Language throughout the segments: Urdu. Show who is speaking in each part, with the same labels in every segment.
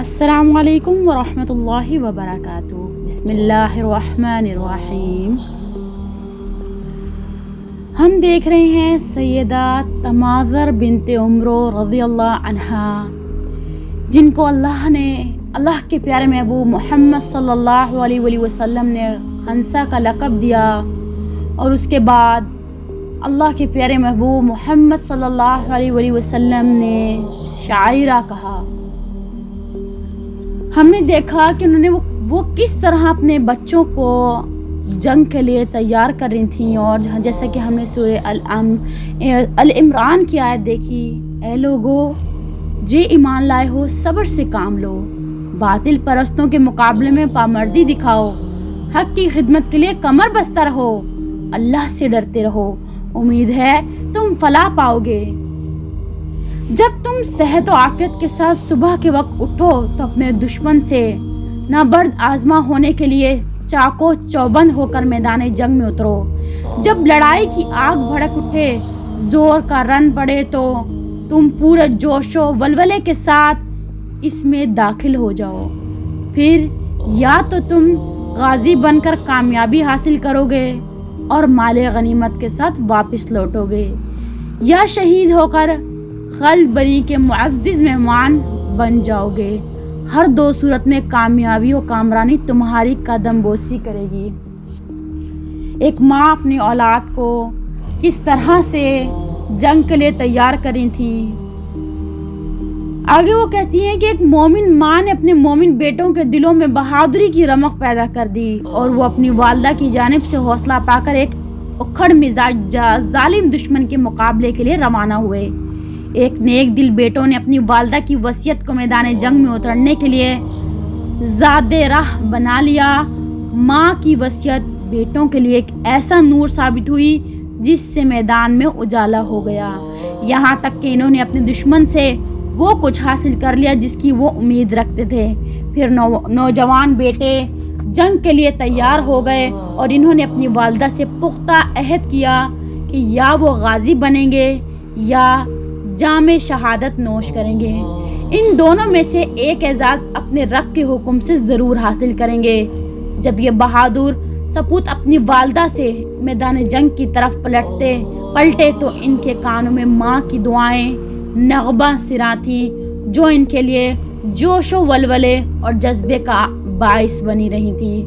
Speaker 1: السلام علیکم ورحمۃ اللہ وبرکاتہ۔ بسم اللہ الرحمن الرحیم۔ ہم دیکھ رہے ہیں سیدہ تماظر بنت عمرو رضی اللہ عنہا، جن کو اللہ کے پیارے محبوب محمد صلی اللہ علیہ وسلم نے خنسا کا لقب دیا، اور اس کے بعد اللہ کے پیارے محبوب محمد صلی اللہ علیہ وسلم نے شاعرہ کہا۔ ہم نے دیکھا کہ انہوں نے وہ کس طرح اپنے بچوں کو جنگ کے لیے تیار کر رہی تھیں، اور جیسا کہ ہم نے سورہ العمران کی آیت دیکھی، اے لوگو جے ایمان لائے ہو صبر سے کام لو، باطل پرستوں کے مقابلے میں پامردی دکھاؤ، حق کی خدمت کے لیے کمر بستہ رہو، اللہ سے ڈرتے رہو، امید ہے تم فلاح پاؤ گے۔ جب تم صحت و عافیت کے ساتھ صبح کے وقت اٹھو تو اپنے دشمن سے نابرد آزما ہونے کے لیے چاقو چوبند ہو کر میدان جنگ میں اترو۔ جب لڑائی کی آگ بھڑک اٹھے، زور کا رن پڑے، تو تم پورے جوش و ولولے کے ساتھ اس میں داخل ہو جاؤ۔ پھر یا تو تم غازی بن کر کامیابی حاصل کرو گے اور مال غنیمت کے ساتھ واپس لوٹو گے، یا شہید ہو کر خلد بنی کے معزز مہمان بن جاؤ گے۔ ہر دو صورت میں کامیابی و کامرانی تمہاری قدم بوسی کرے گی۔ ایک ماں اپنی اولاد کو کس طرح سے جنگ کے لیے تیار کری تھی۔ آگے وہ کہتی ہیں کہ ایک مومن ماں نے اپنے مومن بیٹوں کے دلوں میں بہادری کی رمق پیدا کر دی، اور وہ اپنی والدہ کی جانب سے حوصلہ پا کر ایک اکھڑ مزاج ظالم دشمن کے مقابلے کے لیے روانہ ہوئے۔ ایک نیک دل بیٹوں نے اپنی والدہ کی وصیت کو میدان جنگ میں اترنے کے لیے زاد راہ بنا لیا۔ ماں کی وصیت بیٹوں کے لیے ایک ایسا نور ثابت ہوئی جس سے میدان میں اجالا ہو گیا، یہاں تک کہ انہوں نے اپنے دشمن سے وہ کچھ حاصل کر لیا جس کی وہ امید رکھتے تھے۔ پھر نوجوان بیٹے جنگ کے لیے تیار ہو گئے، اور انہوں نے اپنی والدہ سے پختہ عہد کیا کہ یا وہ غازی بنیں گے یا جام شہادت نوش کریں گے۔ ان دونوں میں سے ایک اعزاز اپنے رب کے حکم سے ضرور حاصل کریں گے۔ جب یہ بہادر سپوت اپنی والدہ سے میدان جنگ کی طرف پلٹے تو ان کے کانوں میں ماں کی دعائیں نغمہ سرا تھی، جو ان کے لیے جوش و ولولے اور جذبے کا باعث بنی رہی تھی،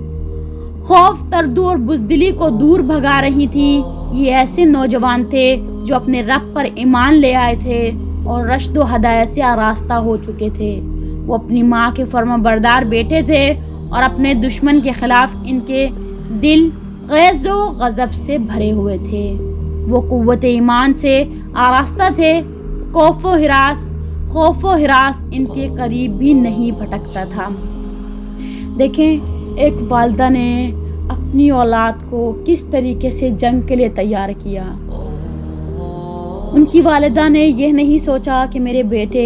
Speaker 1: خوف، تردو اور بزدلی کو دور بھگا رہی تھی۔ یہ ایسے نوجوان تھے جو اپنے رب پر ایمان لے آئے تھے اور رشد و ہدایت سے آراستہ ہو چکے تھے۔ وہ اپنی ماں کے فرما بردار بیٹے تھے، اور اپنے دشمن کے خلاف ان کے دل غیظ و غضب سے بھرے ہوئے تھے۔ وہ قوت ایمان سے آراستہ تھے، خوف و ہراس ان کے قریب بھی نہیں بھٹکتا تھا۔ دیکھیں ایک والدہ نے اپنی اولاد کو کس طریقے سے جنگ کے لیے تیار کیا۔ ان کی والدہ نے یہ نہیں سوچا کہ میرے بیٹے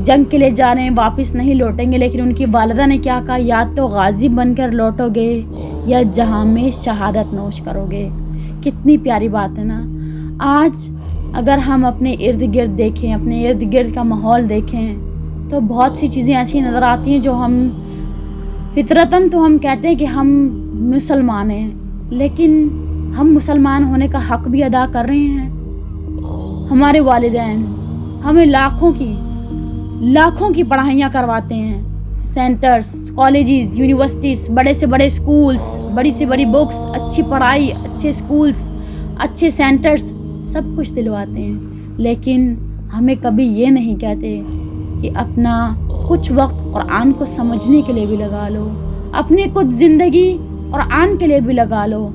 Speaker 1: جنگ کے لیے جا رہے ہیں، واپس نہیں لوٹیں گے، لیکن ان کی والدہ نے کیا کہا، یا تو غازی بن کر لوٹو گے یا جہاں میں شہادت نوش کرو گے۔ کتنی پیاری بات ہے نا۔ آج اگر ہم اپنے ارد گرد دیکھیں، اپنے ارد گرد کا ماحول دیکھیں، تو بہت سی چیزیں ایسی نظر آتی ہیں جو ہم فطرتاً تو ہم کہتے ہیں کہ ہم مسلمان ہیں، لیکن ہم مسلمان ہونے کا حق بھی ادا کر رہے ہیں۔ ہمارے والدین ہمیں لاکھوں کی پڑھائیاں کرواتے ہیں، سینٹرز، کالجز، یونیورسٹیز، بڑے سے بڑے سکولز، بڑی سے بڑی بکس، اچھی پڑھائی، اچھے سکولز، اچھے سینٹرز، سب کچھ دلواتے ہیں، لیکن ہمیں کبھی یہ نہیں کہتے کہ اپنا کچھ وقت قرآن کو سمجھنے کے لیے بھی لگا لو، اپنی کچھ زندگی قرآن کے لیے بھی لگا لو۔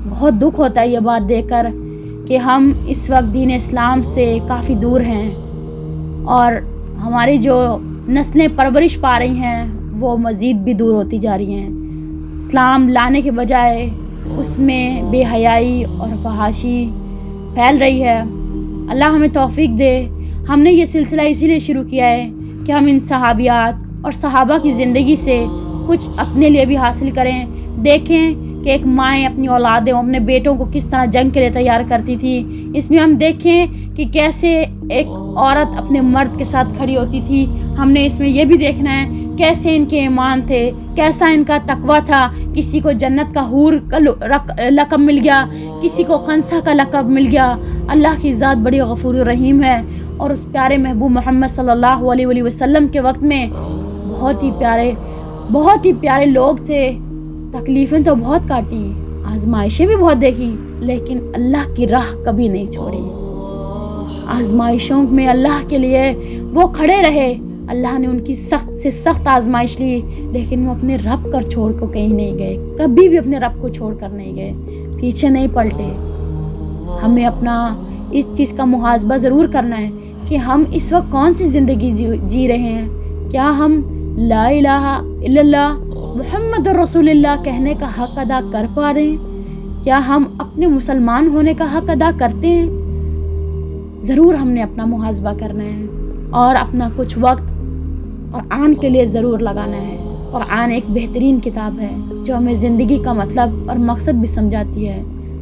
Speaker 1: بہت دکھ ہوتا ہے یہ بات دیکھ کر کہ ہم اس وقت دین اسلام سے کافی دور ہیں، اور ہماری جو نسلیں پرورش پا رہی ہیں وہ مزید بھی دور ہوتی جا رہی ہیں۔ اسلام لانے کے بجائے اس میں بے حیائی اور فحاشی پھیل رہی ہے۔ اللہ ہمیں توفیق دے۔ ہم نے یہ سلسلہ اسی لیے شروع کیا ہے کہ ہم ان صحابیات اور صحابہ کی زندگی سے کچھ اپنے لیے بھی حاصل کریں، دیکھیں کہ ایک مائیں اپنی اولادیں اپنے بیٹوں کو کس طرح جنگ کے لیے تیار کرتی تھی۔ اس میں ہم دیکھیں کہ کیسے ایک عورت اپنے مرد کے ساتھ کھڑی ہوتی تھی، ہم نے اس میں یہ بھی دیکھنا ہے کیسے ان کے ایمان تھے، کیسا ان کا تقویٰ تھا. کسی کو جنت کا حور کا لقب مل گیا، کسی کو خنسا کا لقب مل گیا. اللہ کی ذات بڑی غفور الرحیم ہے. اور اس پیارے محبوب محمد صلی اللہ علیہ وسلم کے وقت میں بہت ہی پیارے لوگ تھے. تکلیفیں تو بہت کاٹی، آزمائشیں بھی بہت دیکھی، لیکن اللہ کی راہ کبھی نہیں چھوڑی. آزمائشوں میں اللہ کے لیے وہ کھڑے رہے. اللہ نے ان کی سخت سے سخت آزمائش لی، لیکن وہ اپنے رب کر چھوڑ کو کہیں نہیں گئے. کبھی بھی اپنے رب کو چھوڑ کر نہیں گئے، پیچھے نہیں پلٹے. ہمیں اپنا اس چیز کا محاسبہ ضرور کرنا ہے کہ ہم اس وقت کون سی زندگی جی رہے ہیں. کیا ہم لا الہ الا اللہ محمد رسول اللہ کہنے کا حق ادا کر پا رہے ہیں؟ کیا ہم اپنے مسلمان ہونے کا حق ادا کرتے ہیں؟ ضرور ہم نے اپنا محاسبہ کرنا ہے اور اپنا کچھ وقت قرآن کے لیے ضرور لگانا ہے. قرآن ایک بہترین کتاب ہے جو ہمیں زندگی کا مطلب اور مقصد بھی سمجھاتی ہے،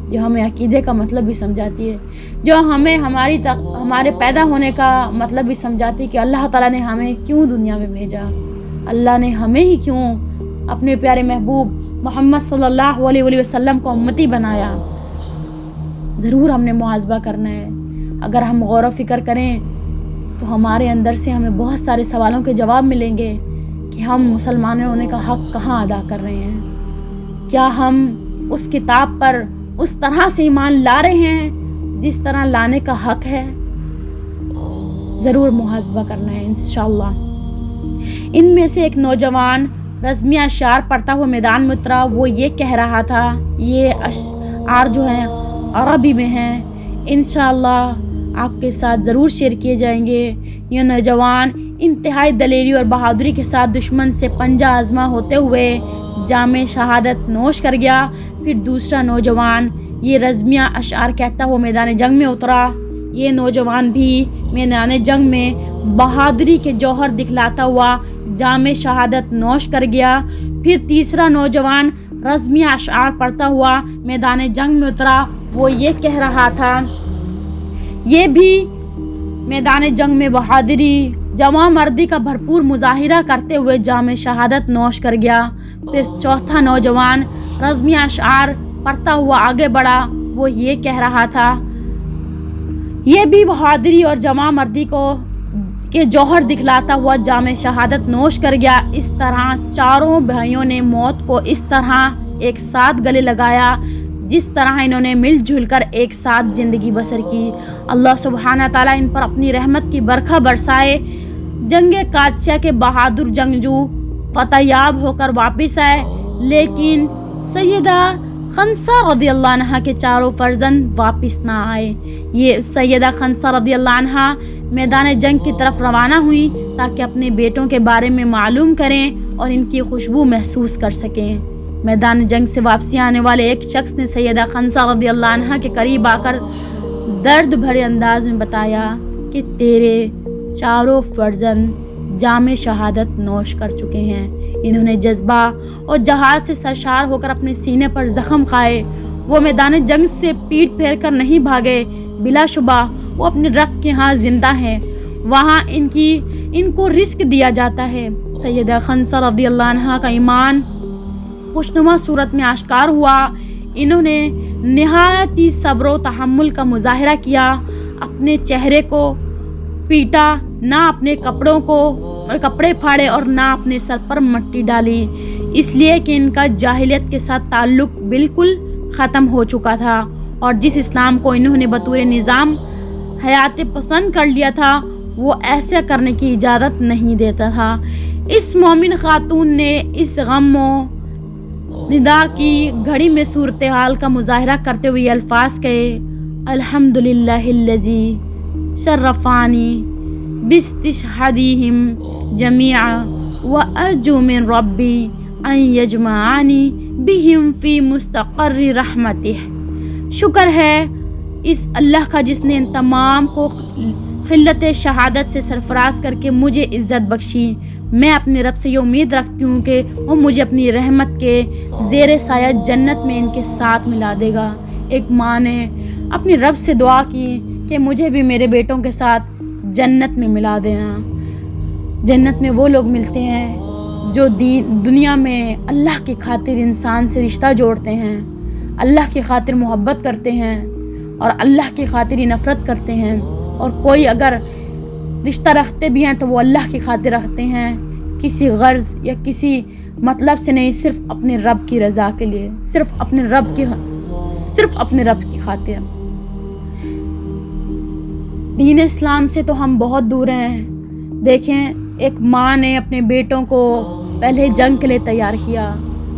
Speaker 1: جو ہمیں عقیدے کا مطلب بھی سمجھاتی ہے، جو ہمیں ہمارے پیدا ہونے کا مطلب بھی سمجھاتی ہے کہ اللہ تعالیٰ نے ہمیں کیوں دنیا میں بھیجا، اللہ نے ہمیں ہی کیوں اپنے پیارے محبوب محمد صلی اللہ علیہ وسلم کو امتی بنایا. ضرور ہم نے محاسبہ کرنا ہے. اگر ہم غور و فکر کریں تو ہمارے اندر سے ہمیں بہت سارے سوالوں کے جواب ملیں گے کہ ہم مسلمان ہونے کا حق کہاں ادا کر رہے ہیں. کیا ہم اس کتاب پر اس طرح سے ایمان لا رہے ہیں جس طرح لانے کا حق ہے؟ ضرور محاسبہ کرنا ہے انشاءاللہ. ان میں سے ایک نوجوان رزمیہ اشعار پڑھتا ہوا میدان میں اترا. وہ یہ کہہ رہا تھا، یہ اشعار جو ہیں عربی میں ہیں، انشاءاللہ آپ کے ساتھ ضرور شیئر کیے جائیں گے. یہ نوجوان انتہائی دلیری اور بہادری کے ساتھ دشمن سے پنجہ آزما ہوتے ہوئے جام شہادت نوش کر گیا. پھر دوسرا نوجوان یہ رزمیہ اشعار کہتا ہوا میدان جنگ میں اترا. یہ نوجوان بھی میدان جنگ میں بہادری کے جوہر دکھلاتا ہوا جام شہادت نوش کر گیا. پھر تیسرا نوجوان رزمیہ اشعار پڑھتا ہوا میدان جنگ میں اترا. وہ یہ کہہ رہا تھا، یہ بھی میدان جنگ میں بہادری جواں مردی کا بھرپور مظاہرہ کرتے ہوئے جام شہادت نوش کر گیا. پھر چوتھا نوجوان رزمیہ اشعار پڑھتا ہوا آگے بڑھا. وہ یہ کہہ رہا تھا، یہ بھی بہادری اور جواں مردی کے جوہر دکھلاتا ہوا جام شہادت نوش کر گیا. اس طرح چاروں بھائیوں نے موت کو اس طرح ایک ساتھ گلے لگایا جس طرح انہوں نے مل جل کر ایک ساتھ زندگی بسر کی. اللہ سبحانہ تعالیٰ ان پر اپنی رحمت کی برکھا برسائے. جنگ قادسیہ کے بہادر جنگجو فتح یاب ہو کر واپس آئے، لیکن سیدہ خنسا رضی اللہ عنہ کے چاروں فرزند واپس نہ آئے. یہ سیدہ خنسا رضی اللہ عنہ میدان جنگ کی طرف روانہ ہوئی تاکہ اپنے بیٹوں کے بارے میں معلوم کریں اور ان کی خوشبو محسوس کر سکیں. میدان جنگ سے واپسی آنے والے ایک شخص نے سیدہ خنسا رضی اللہ عنہ کے قریب آ کر درد بھرے انداز میں بتایا کہ تیرے چاروں فرزند جام شہادت نوش کر چکے ہیں. انہوں نے جذبہ اور جہاد سے سرشار ہو کر اپنے سینے پر زخم کھائے. وہ میدان جنگ سے پیٹ پھیر کر نہیں بھاگے. بلا شبہ وہ اپنے رب کے ہاں زندہ ہیں، وہاں ان کو رزق دیا جاتا ہے. سیدہ خنسا رضی اللہ عنہ کا ایمان خوشنما صورت میں آشکار ہوا. انہوں نے نہایت ہی صبر و تحمل کا مظاہرہ کیا. اپنے چہرے کو پیٹا، نہ اپنے کپڑے پھاڑے اور نہ اپنے سر پر مٹی ڈالی، اس لیے کہ ان کا جاہلیت کے ساتھ تعلق بالکل ختم ہو چکا تھا اور جس اسلام کو انہوں نے بطور نظام حیات پسند کر لیا تھا وہ ایسا کرنے کی اجازت نہیں دیتا تھا. اس مومن خاتون نے اس غم و ندا کی گھڑی میں صورتحال کا مظاہرہ کرتے ہوئے الفاظ کہے، الحمدللہ الذی شرفانی باستشہادہم جمیعا وارجو من ربی ان یجمعانی بہم فی مستقر رحمتہ. شکر ہے اس اللہ کا جس نے ان تمام کو خلت شہادت سے سرفراز کر کے مجھے عزت بخشی. میں اپنے رب سے یہ امید رکھتی ہوں کہ وہ مجھے اپنی رحمت کے زیر سایہ جنت میں ان کے ساتھ ملا دے گا. ایک ماں نے اپنی رب سے دعا کی کہ مجھے بھی میرے بیٹوں کے ساتھ جنت میں ملا دینا. جنت میں وہ لوگ ملتے ہیں جو دنیا میں اللہ کی خاطر انسان سے رشتہ جوڑتے ہیں، اللہ کی خاطر محبت کرتے ہیں اور اللہ کی خاطر ہی نفرت کرتے ہیں، اور کوئی اگر رشتہ رکھتے بھی ہیں تو وہ اللہ کی خاطر رکھتے ہیں، کسی غرض یا کسی مطلب سے نہیں، صرف اپنے رب کی رضا کے لیے، صرف اپنے رب کی خاطر۔ دین اسلام سے تو ہم بہت دور ہیں۔ دیکھیں، ایک ماں نے اپنے بیٹوں کو پہلے جنگ کے لیے تیار کیا،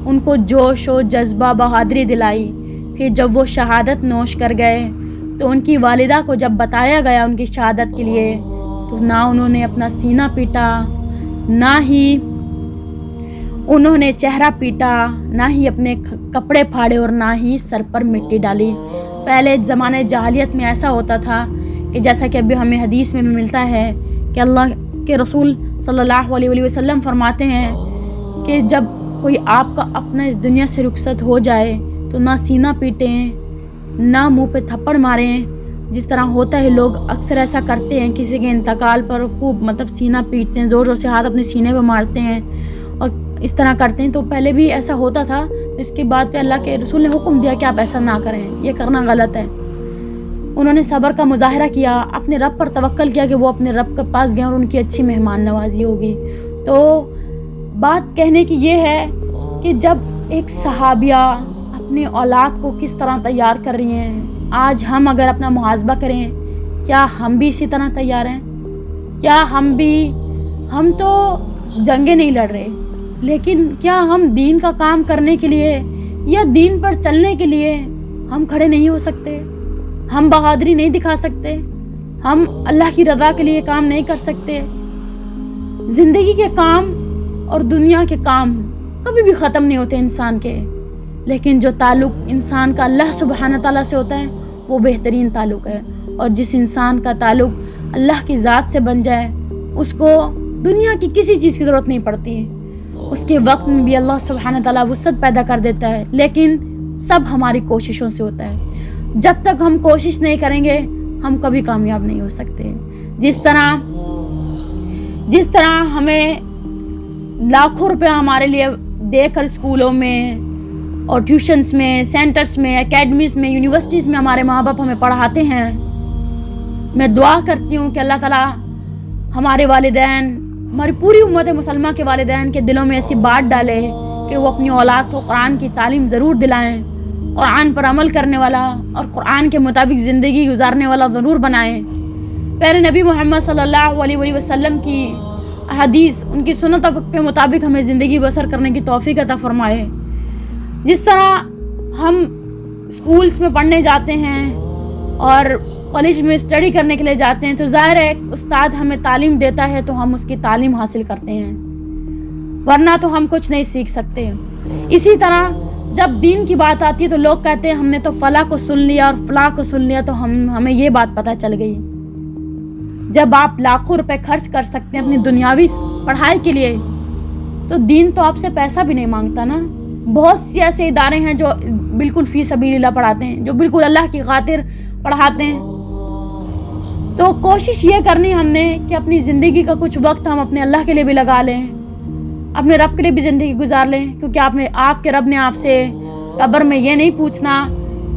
Speaker 1: ان کو جوش و جذبہ بہادری دلائی، پھر جب وہ شہادت نوش کر گئے تو ان کی والدہ کو جب بتایا گیا ان کی شہادت کے لیے تو نہ انہوں نے اپنا سینہ پیٹا، نہ ہی انہوں نے چہرہ پیٹا، نہ ہی اپنے کپڑے پھاڑے اور نہ ہی سر پر مٹی ڈالی۔ پہلے زمانے جاہلیت میں ایسا ہوتا تھا کہ جیسا کہ ابھی ہمیں حدیث میں بھی ملتا ہے کہ اللہ کے رسول صلی اللہ علیہ وسلم فرماتے ہیں کہ جب کوئی آپ کا اپنا اس دنیا سے رخصت ہو جائے تو نہ سینہ پیٹیں، نہ منہ پہ تھپڑ ماریں، جس طرح ہوتا ہے لوگ اکثر ایسا کرتے ہیں، کسی کے انتقال پر خوب سینہ پیٹتے ہیں، زور زور سے ہاتھ اپنے سینے پہ مارتے ہیں اور اس طرح کرتے ہیں۔ تو پہلے بھی ایسا ہوتا تھا، اس کے بعد پہ اللہ کے رسول نے حکم دیا کہ آپ ایسا نہ کریں، یہ کرنا غلط ہے۔ انہوں نے صبر کا مظاہرہ کیا، اپنے رب پر توکل کیا کہ وہ اپنے رب کے پاس گئے اور ان کی اچھی مہمان نوازی ہوگی۔ تو بات کہنے کی یہ ہے کہ جب ایک صحابیہ اپنی اولاد کو کس طرح تیار کر رہی ہیں، آج ہم اگر اپنا محاسبہ کریں، کیا ہم بھی اسی طرح تیار ہیں؟ کیا ہم تو جنگیں نہیں لڑ رہے، لیکن کیا ہم دین کا کام کرنے کے لیے یا دین پر چلنے کے لیے ہم کھڑے نہیں ہو سکتے؟ ہم بہادری نہیں دکھا سکتے؟ ہم اللہ کی رضا کے لیے کام نہیں کر سکتے؟ زندگی کے کام اور دنیا کے کام کبھی بھی ختم نہیں ہوتے انسان کے، لیکن جو تعلق انسان کا اللہ سبحانہ تعالیٰ سے ہوتا ہے وہ بہترین تعلق ہے، اور جس انسان کا تعلق اللہ کی ذات سے بن جائے اس کو دنیا کی کسی چیز کی ضرورت نہیں پڑتی ہے، اس کے وقت میں بھی اللہ سبحانہ تعالیٰ وسعت پیدا کر دیتا ہے، لیکن سب ہماری کوششوں سے ہوتا ہے۔ جب تک ہم کوشش نہیں کریں گے ہم کبھی کامیاب نہیں ہو سکتے۔ جس طرح ہمیں لاکھوں روپے ہمارے لیے دے کر اسکولوں میں اور ٹیوشنز میں، سینٹرز میں، اکیڈمیز میں، یونیورسٹیز میں ہمارے ماں باپ ہمیں پڑھاتے ہیں، میں دعا کرتی ہوں کہ اللہ تعالیٰ ہمارے والدین، ہماری پوری امت مسلمہ کے والدین کے دلوں میں ایسی بات ڈالے کہ وہ اپنی اولاد کو قرآن کی تعلیم ضرور دلائیں، قرآن پر عمل کرنے والا اور قرآن کے مطابق زندگی گزارنے والا ضرور بنائیں۔ پیارے نبی محمد صلی اللہ علیہ وسلم کی حدیث، ان کی سنتوں کے مطابق ہمیں زندگی بسر کرنے کی توفیق عطا فرمائے۔ جس طرح ہم اسکولز میں پڑھنے جاتے ہیں اور کالج میں اسٹڈی کرنے کے لیے جاتے ہیں تو ظاہر ہے استاد ہمیں تعلیم دیتا ہے تو ہم اس کی تعلیم حاصل کرتے ہیں، ورنہ تو ہم کچھ نہیں سیکھ سکتے۔ اسی طرح جب دین کی بات آتی ہے تو لوگ کہتے ہیں ہم نے تو فلاں کو سن لیا اور فلاں کو سن لیا تو ہمیں یہ بات پتہ چل گئی۔ جب آپ لاکھوں روپے خرچ کر سکتے ہیں اپنی دنیاوی پڑھائی کے لیے تو دین تو آپ سے پیسہ بھی نہیں مانگتا نا۔ بہت سے ایسے ادارے ہیں جو بالکل فی سبیل اللہ پڑھاتے ہیں، جو بالکل اللہ کی خاطر پڑھاتے ہیں۔ تو کوشش یہ کرنی ہم نے کہ اپنی زندگی کا کچھ وقت ہم اپنے اللہ کے لیے بھی لگا لیں، اپنے رب کے لیے بھی زندگی گزار لیں، کیونکہ آپ کے رب نے آپ سے قبر میں یہ نہیں پوچھنا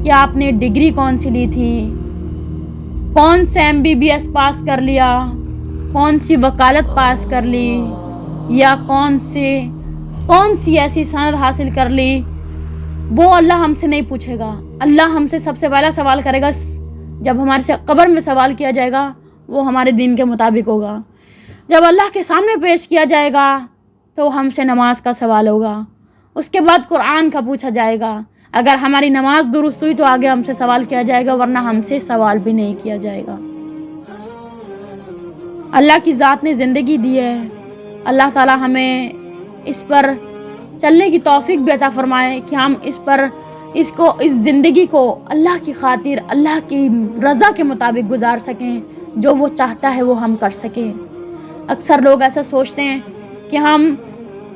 Speaker 1: کہ آپ نے ڈگری کون سی لی تھی، کون سے MBBS پاس کر لیا، کون سی وکالت پاس کر لی، یا کون سی ایسی سند حاصل کر لی۔ وہ اللہ ہم سے نہیں پوچھے گا۔ اللہ ہم سے سب سے پہلا سوال کرے گا، جب ہمارے سے قبر میں سوال کیا جائے گا وہ ہمارے دین کے مطابق ہوگا۔ جب اللہ کے سامنے پیش کیا جائے گا تو ہم سے نماز کا سوال ہوگا، اس کے بعد قرآن کا پوچھا جائے گا۔ اگر ہماری نماز درست ہوئی تو آگے ہم سے سوال کیا جائے گا، ورنہ ہم سے سوال بھی نہیں کیا جائے گا۔ اللہ کی ذات نے زندگی دی ہے، اللہ تعالیٰ ہمیں اس پر چلنے کی توفیق بھی عطا فرمائے کہ ہم اس زندگی کو اللہ کی خاطر، اللہ کی رضا کے مطابق گزار سکیں، جو وہ چاہتا ہے وہ ہم کر سکیں۔ اکثر لوگ ایسا سوچتے ہیں کہ ہم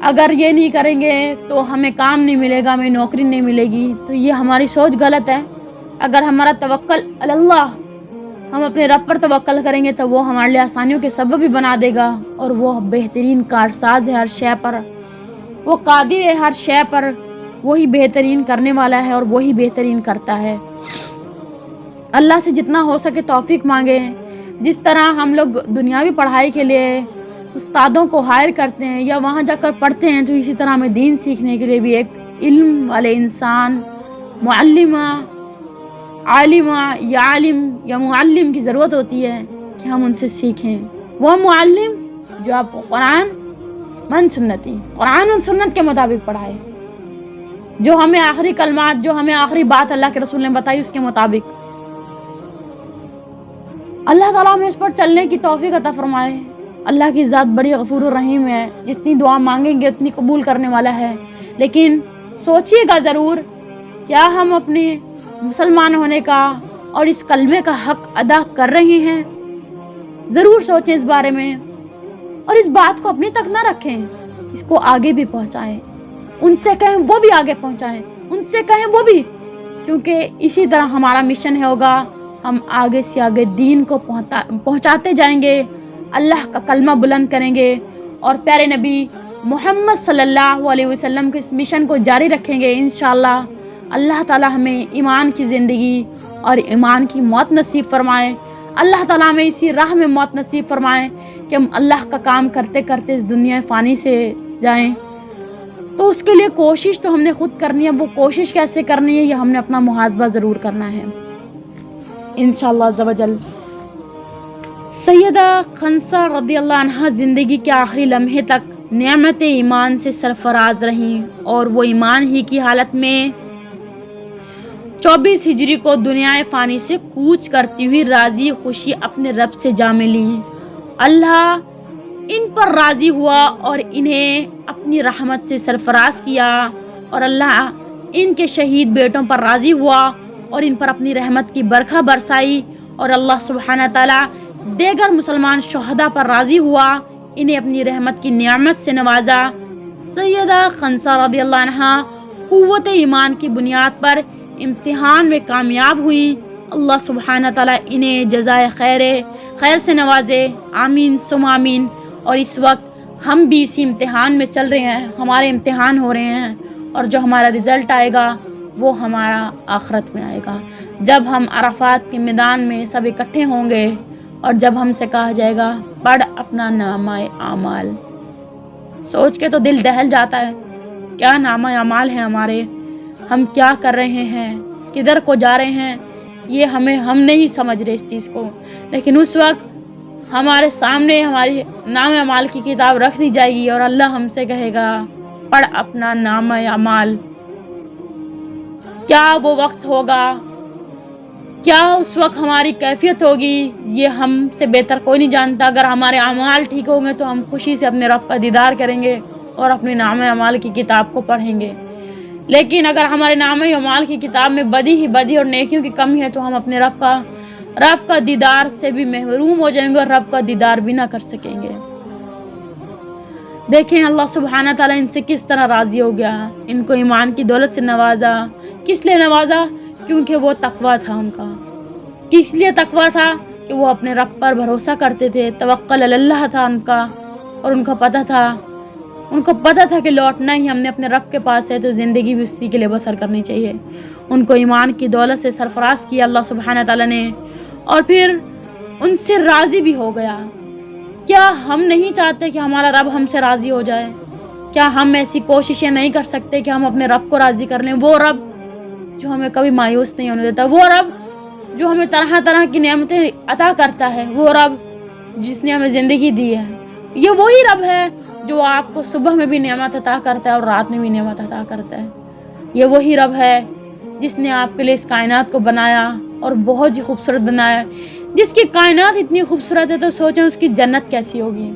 Speaker 1: اگر یہ نہیں کریں گے تو ہمیں کام نہیں ملے گا، ہمیں نوکری نہیں ملے گی، تو یہ ہماری سوچ غلط ہے۔ اگر ہمارا توکل اللہ، ہم اپنے رب پر توکل کریں گے تو وہ ہمارے لیے آسانیوں کے سبب بھی بنا دے گا، اور وہ بہترین کارساز ہے ہر شے پر، وہ قادر ہے ہر شے پر، وہی بہترین کرنے والا ہے اور وہی بہترین کرتا ہے۔ اللہ سے جتنا ہو سکے توفیق مانگیں۔ جس طرح ہم لوگ دنیاوی پڑھائی کے لیے استادوں کو ہائر کرتے ہیں یا وہاں جا کر پڑھتے ہیں، تو اسی طرح ہمیں دین سیکھنے کے لیے بھی ایک علم والے انسان، معلمہ، عالمہ یا عالم یا معلم کی ضرورت ہوتی ہے کہ ہم ان سے سیکھیں۔ وہ معلم جو آپ کو قرآن من سنتی، قرآن و سنت کے مطابق پڑھائے، جو ہمیں آخری کلمات، جو ہمیں آخری بات اللہ کے رسول نے بتائی اس کے مطابق۔ اللہ تعالیٰ ہمیں اس پر چلنے کی توفیق عطا فرمائے۔ اللہ کی ذات بڑی غفور الرحیم ہے، جتنی دعا مانگیں گے اتنی قبول کرنے والا ہے۔ لیکن سوچیے گا ضرور، کیا ہم اپنے مسلمان ہونے کا اور اس کلمے کا حق ادا کر رہے ہیں؟ ضرور سوچیں اس بارے میں، اور اس بات کو اپنے تک نہ رکھیں، اس کو آگے بھی پہنچائیں۔ ان سے کہیں وہ بھی آگے پہنچائیں، ان سے کہیں وہ بھی، کیونکہ اسی طرح ہمارا مشن ہوگا، ہم آگے سے آگے دین کو پہنچاتے جائیں گے، اللہ کا کلمہ بلند کریں گے، اور پیارے نبی محمد صلی اللہ علیہ وسلم کے اس مشن کو جاری رکھیں گے انشاءاللہ۔ اللہ تعالیٰ ہمیں ایمان کی زندگی اور ایمان کی موت نصیب فرمائے۔ اللہ تعالیٰ ہمیں اسی راہ میں موت نصیب فرمائے کہ ہم اللہ کا کام کرتے کرتے اس دنیا فانی سے جائیں۔ تو اس کے لیے کوشش تو ہم نے خود کرنی ہے، وہ کوشش کیسے کرنی ہے یہ ہم نے اپنا محاسبہ ضرور کرنا ہے انشاءاللہ عز و جل۔ سیدہ خنسا رضی اللہ عنہا زندگی کے آخری لمحے تک نعمت ایمان سے سرفراز رہیں، اور وہ ایمان ہی کی حالت میں 24 ہجری کو دنیا فانی سے کوچ کرتی ہوئی راضی خوشی اپنے رب سے جا ملی۔ اللہ ان پر راضی ہوا اور انہیں اپنی رحمت سے سرفراز کیا، اور اللہ ان کے شہید بیٹوں پر راضی ہوا اور ان پر اپنی رحمت کی برکھا برسائی، اور اللہ سبحانہ تعالیٰ دیگر مسلمان شہداء پر راضی ہوا، انہیں اپنی رحمت کی نعمت سے نوازا۔ سیدہ خنسا رضی اللہ عنہا قوت ایمان کی بنیاد پر امتحان میں کامیاب ہوئی۔ اللہ سبحانہ تعالیٰ انہیں جزائے خیر سے نوازے، آمین ثم آمین۔ اور اس وقت ہم بھی اسی امتحان میں چل رہے ہیں، ہمارے امتحان ہو رہے ہیں، اور جو ہمارا رزلٹ آئے گا وہ ہمارا آخرت میں آئے گا، جب ہم عرفات کے میدان میں سب اکٹھے ہوں گے، اور جب ہم سے کہا جائے گا پڑھ اپنا نامہ اعمال۔ سوچ کے تو دل دہل جاتا ہے، کیا نامہ اعمال ہے ہمارے، ہم کیا کر رہے ہیں، کدھر کو جا رہے ہیں، یہ ہم نہیں سمجھ رہے اس چیز کو۔ لیکن اس وقت ہمارے سامنے ہماری نامہ اعمال کی کتاب رکھ دی جائے گی، اور اللہ ہم سے کہے گا پڑھ اپنا نامہ اعمال۔ کیا وہ وقت ہوگا، کیا اس وقت ہماری کیفیت ہوگی، یہ ہم سے بہتر کوئی نہیں جانتا۔ اگر ہمارے اعمال ٹھیک ہوں گے تو ہم خوشی سے اپنے رب کا دیدار کریں گے اور اپنے نامہ اعمال کی کتاب کو پڑھیں گے۔ لیکن اگر ہمارے نامہ اعمال کی کتاب میں بدی ہی بدی اور نیکیوں کی کمی ہے تو ہم اپنے رب کا دیدار سے بھی محروم ہو جائیں گے، اور رب کا دیدار بھی نہ کر سکیں گے۔ دیکھیں اللہ سبحانہ تعالیٰ ان سے کس طرح راضی ہو گیا، ان کو ایمان کی دولت سے نوازا۔ کس لیے نوازا؟ کیونکہ وہ تقویٰ تھا ان کا۔ کس لیے تقویٰ تھا؟ کہ وہ اپنے رب پر بھروسہ کرتے تھے، توکل علی اللہ تھا ان کا، اور ان کو پتہ تھا کہ لوٹنا ہی ہم نے اپنے رب کے پاس ہے، تو زندگی بھی اسی کے لیے بسر کرنی چاہیے۔ ان کو ایمان کی دولت سے سرفراز کیا اللہ سبحانہ تعالیٰ نے، اور پھر ان سے راضی بھی ہو گیا۔ کیا ہم نہیں چاہتے کہ ہمارا رب ہم سے راضی ہو جائے؟ کیا ہم ایسی کوششیں نہیں کر سکتے کہ ہم اپنے رب کو راضی کر لیں؟ وہ رب جو ہمیں کبھی مایوس نہیں ہونے دیتا، وہ رب جو ہمیں طرح طرح کی نعمتیں عطا کرتا ہے، وہ رب جس نے ہمیں زندگی دی ہے، یہ وہی رب ہے جو آپ کو صبح میں بھی نعمت عطا کرتا ہے اور رات میں بھی نعمت عطا کرتا ہے۔ یہ وہی رب ہے جس نے آپ کے لیے اس کائنات کو بنایا اور بہت ہی خوبصورت بنایا۔ جس کی کائنات اتنی خوبصورت ہے تو سوچیں اس کی جنت کیسی ہوگی۔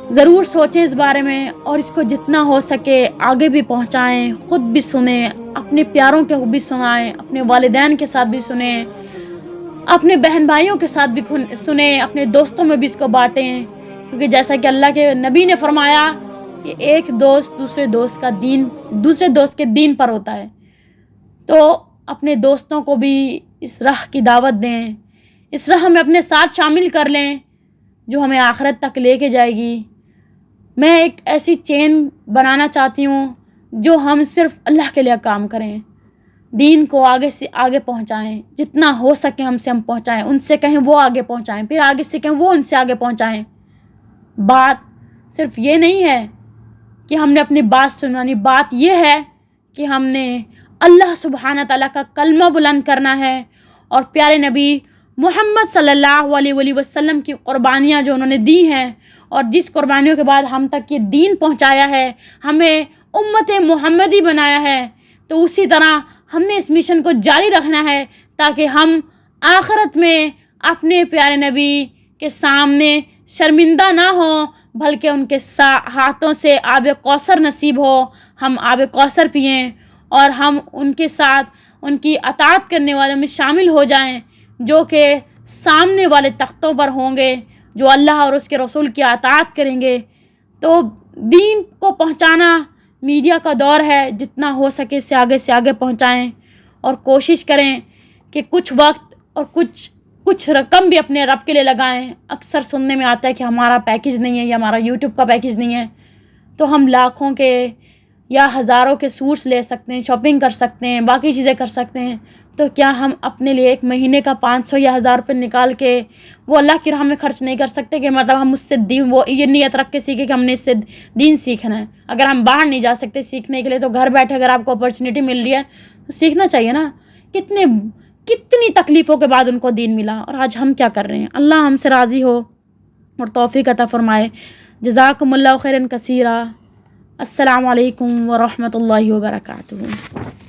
Speaker 1: ضرور سوچیں اس بارے میں، اور اس کو جتنا ہو سکے آگے بھی پہنچائیں، خود بھی سنیں، اپنے پیاروں کے بھی سنائیں، اپنے والدین کے ساتھ بھی سنیں، اپنے بہن بھائیوں کے ساتھ بھی سنیں، اپنے دوستوں میں بھی اس کو بانٹیں، کیونکہ جیسا کہ اللہ کے نبی نے فرمایا کہ ایک دوست دوسرے دوست کے دین پر ہوتا ہے۔ تو اپنے دوستوں کو بھی اس راہ کی دعوت دیں، اس راہ میں اپنے ساتھ شامل کر لیں جو ہمیں آخرت تک لے کے جائے گی۔ میں ایک ایسی چین بنانا چاہتی ہوں جو ہم صرف اللہ کے لیے کام کریں، دین کو آگے سے آگے پہنچائیں، جتنا ہو سکے ہم سے ہم پہنچائیں، ان سے کہیں وہ آگے پہنچائیں، پھر آگے سے کہیں وہ ان سے آگے پہنچائیں۔ بات صرف یہ نہیں ہے کہ ہم نے اپنی بات سنوانی، بات یہ ہے کہ ہم نے اللہ سبحانہ تعالیٰ کا کلمہ بلند کرنا ہے، اور پیارے نبی محمد صلی اللہ علیہ وسلم کی قربانیاں جو انہوں نے دی ہیں، اور جس قربانیوں کے بعد ہم تک یہ دین پہنچایا ہے، ہمیں امت محمدی بنایا ہے، تو اسی طرح ہم نے اس مشن کو جاری رکھنا ہے تاکہ ہم آخرت میں اپنے پیارے نبی کے سامنے شرمندہ نہ ہوں، بلکہ ان کے ہاتھوں سے آب کوثر نصیب ہو، ہم آب کوثر پئیں، اور ہم ان کے ساتھ ان کی اطاعت کرنے والوں میں شامل ہو جائیں جو کہ سامنے والے تختوں پر ہوں گے، جو اللہ اور اس کے رسول کی اطاعت کریں گے۔ تو دین کو پہنچانا میڈیا کا دور ہے، جتنا ہو سکے اس سے آگے پہنچائیں، اور کوشش کریں کہ کچھ وقت اور کچھ رقم بھی اپنے رب کے لیے لگائیں۔ اکثر سننے میں آتا ہے کہ ہمارا پیکیج نہیں ہے یا ہمارا یوٹیوب کا پیکیج نہیں ہے، تو ہم لاکھوں کے یا ہزاروں کے سوٹس لے سکتے ہیں، شاپنگ کر سکتے ہیں، باقی چیزیں کر سکتے ہیں، تو کیا ہم اپنے لیے ایک مہینے کا 500 یا 1000 روپے نکال کے وہ اللہ کی راہ میں خرچ نہیں کر سکتے کہ مطلب ہم اس سے دین، وہ یہ نیت رکھ کے سیکھیں کہ ہم نے اس سے دین سیکھنا ہے؟ اگر ہم باہر نہیں جا سکتے سیکھنے کے لیے، تو گھر بیٹھے اگر آپ کو اپرچونیٹی مل رہی ہے تو سیکھنا چاہیے نا۔ کتنی تکلیفوں کے بعد ان کو دین ملا، اور آج ہم کیا کر رہے ہیں؟ اللہ ہم سے راضی ہو اور توفیق عطا فرمائے۔ جزاکم اللہ خیرا کثیرا۔ السلام علیکم ورحمۃ اللہ وبرکاتہ۔